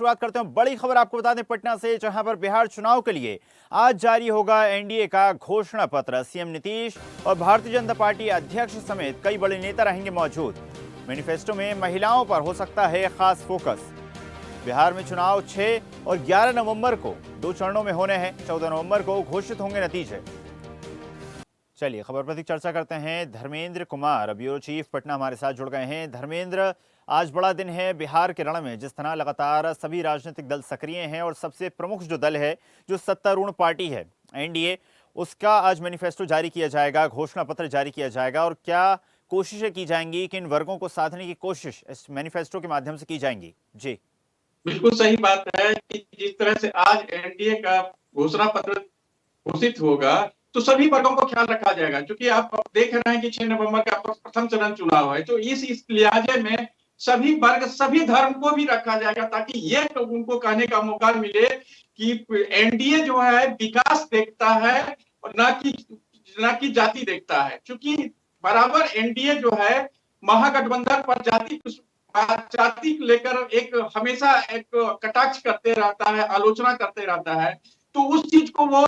शुरुआत करते हैं बड़ी खबर आपको बता दें पटना से, जहां पर बिहार चुनाव के लिए आज जारी होगा एनडीए का घोषणा पत्र। सीएम नीतीश और भारतीय जनता पार्टी अध्यक्ष समेत कई बड़े नेता रहेंगे मौजूद। मैनिफेस्टो में महिलाओं पर हो सकता है खास फोकस। बिहार में चुनाव 6 और 11 नवंबर को 2 चरणों में होने हैं। 14 नवंबर को घोषित होंगे नतीजे। चलिए खबर पर चर्चा करते हैं। धर्मेंद्र कुमार, ब्यूरो चीफ पटना, हमारे साथ जुड़ गए हैं। धर्मेंद्र, आज बड़ा दिन है बिहार के रण में। जिस तरह लगातार सभी राजनीतिक दल सक्रिय हैं और सबसे प्रमुख जो दल है, जो सत्तारूढ़ पार्टी है एनडीए, उसका आज मैनिफेस्टो जारी किया जाएगा, घोषणा पत्र जारी किया जाएगा। और क्या कोशिशें की जाएंगी, किन वर्गों को साधने की कोशिश इस मैनिफेस्टो के माध्यम से की जाएंगी? जी बिल्कुल सही बात है कि जिस तरह से आज एनडीए का घोषणा पत्र घोषित होगा तो सभी वर्गों को ख्याल रखा जाएगा, क्योंकि आप देख रहे हैं कि 6 नवंबर का प्रथम चरण चुनाव है। तो इस लिहाजे में सभी वर्ग, सभी धर्म को भी रखा जाएगा, ताकि ये तो उनको कहने का मौका मिले कि एनडीए जो है विकास देखता है और ना कि जाति देखता है। क्योंकि बराबर एनडीए जो है महागठबंधन पर जाति को लेकर एक हमेशा एक कटाक्ष करते रहता है, आलोचना करते रहता है। तो उस चीज को वो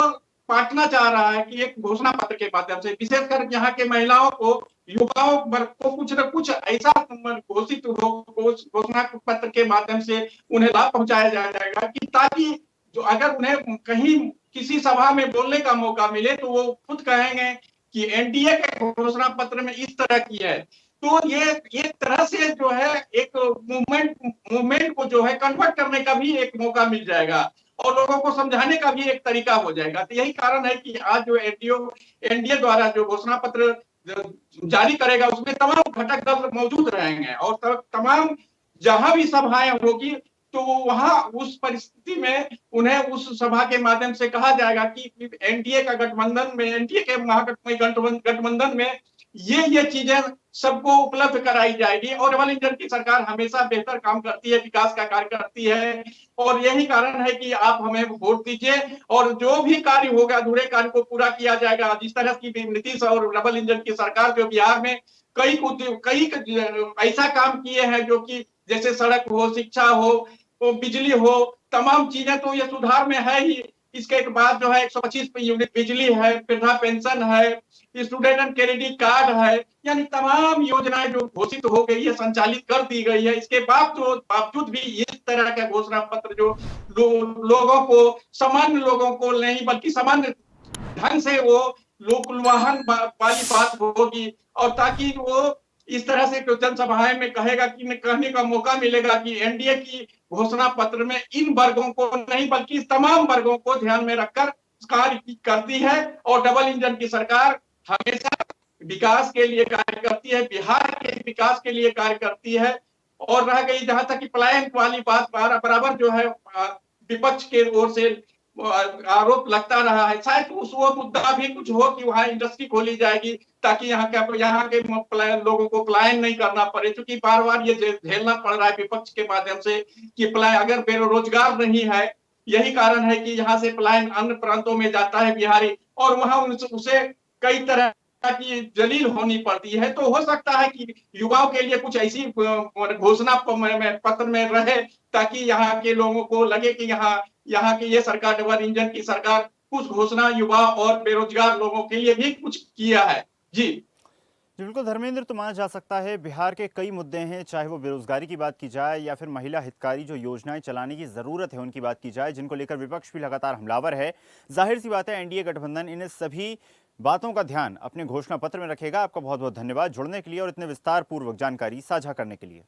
बांटना चाह रहा है कि एक घोषणा पत्र के माध्यम से विशेषकर यहाँ के महिलाओं को, युवाओं को कुछ न कुछ ऐसा घोषित घोषणा पत्र के माध्यम से उन्हें लाभ पहुंचाया जाएगा कि ताकि जो अगर उन्हें कहीं किसी सभा में बोलने का मौका मिले तो वो खुद कहेंगे कि एनडीए के घोषणा पत्र में इस तरह की है। तो ये एक तरह से जो है एक मूवमेंट को जो है कन्वर्ट करने का भी एक मौका मिल जाएगा और लोगों को समझाने का भी एक तरीका हो जाएगा। तो यही कारण है कि आज जो एनडीए द्वारा जो घोषणा पत्र जारी करेगा उसमें तमाम घटक दल मौजूद रहेंगे और तमाम जहां भी सभाएं होगी तो वहां उस परिस्थिति में उन्हें उस सभा के माध्यम से कहा जाएगा कि एनडीए का गठबंधन में, एनडीए के गठबंधन में ये चीजें सबको उपलब्ध कराई जाएगी। और डबल इंजन की सरकार हमेशा बेहतर काम करती है, विकास का कार्य करती है और यही कारण है कि आप हमें वोट दीजिए और जो भी कार्य होगा, अधूरे कार्य को पूरा किया जाएगा। जिस तरह की नीतीश और डबल इंजन की सरकार जो बिहार में कई ऐसा काम किए हैं जो कि जैसे सड़क हो, शिक्षा हो, बिजली हो, तमाम चीजें तो ये सुधार में है ही। इसके बाद जो है 125 यूनिट बिजली है, वृद्धा पेंशन है, स्टूडेंट क्रेडिट कार्ड है, यानी तमाम योजनाएं जो घोषित हो गई है, संचालित कर दी गई है। इसके बावजूद भी इस तरह का घोषणा पत्र जो लोगों को, सामान्य लोगों को नहीं बल्कि सामान्य ढंग से वो लोकलवाहन वाली बात होगी और ताकि वो इस तरह से जनसभाएं में कहेगा कि कहने का मौका मिलेगा कि एनडीए की घोषणा पत्र में इन वर्गों को नहीं बल्कि तमाम वर्गों को ध्यान में रखकर कार्य करती है और डबल इंजन की सरकार हमेशा विकास के लिए कार्य करती है, बिहार के विकास के लिए कार्य करती है। और रह गई जहां तक कि पलायन वाली बात, बराबर जो है विपक्ष के ओर से आरोप लगता रहा है, शायद वो मुद्दा भी कुछ हो कि वहां इंडस्ट्री खोली जाएगी ताकि यहाँ के लोगों को पलायन नहीं करना पड़े। क्योंकि बार बार ये झेलना पड़ रहा है विपक्ष के माध्यम से कि पलायन, अगर बेरोजगार नहीं है, यही कारण है कि यहाँ से पलायन अन्य प्रांतों में जाता है बिहारी और वहां उसे कई तरह की जलील होनी पड़ती है। तो हो सकता है कि युवाओं के लिए कुछ ऐसी घोषणा पत्र में रहे ताकि यहाँ के लोगों को लगे कि यहाँ की ये सरकार, डबल इंजन की सरकार, कुछ घोषणा युवा और बेरोजगार लोगों के लिए भी कुछ किया है। जी बिल्कुल धर्मेंद्र, तो माना जा सकता है बिहार के कई मुद्दे हैं, चाहे वो बेरोजगारी की बात की जाए या फिर महिला हितकारी जो योजनाएं चलाने की ज़रूरत है उनकी बात की जाए, जिनको लेकर विपक्ष भी लगातार हमलावर है। जाहिर सी बात है एनडीए गठबंधन इन सभी बातों का ध्यान अपने घोषणा पत्र में रखेगा। आपका बहुत बहुत धन्यवाद जुड़ने के लिए और इतने विस्तार पूर्वक जानकारी साझा करने के लिए।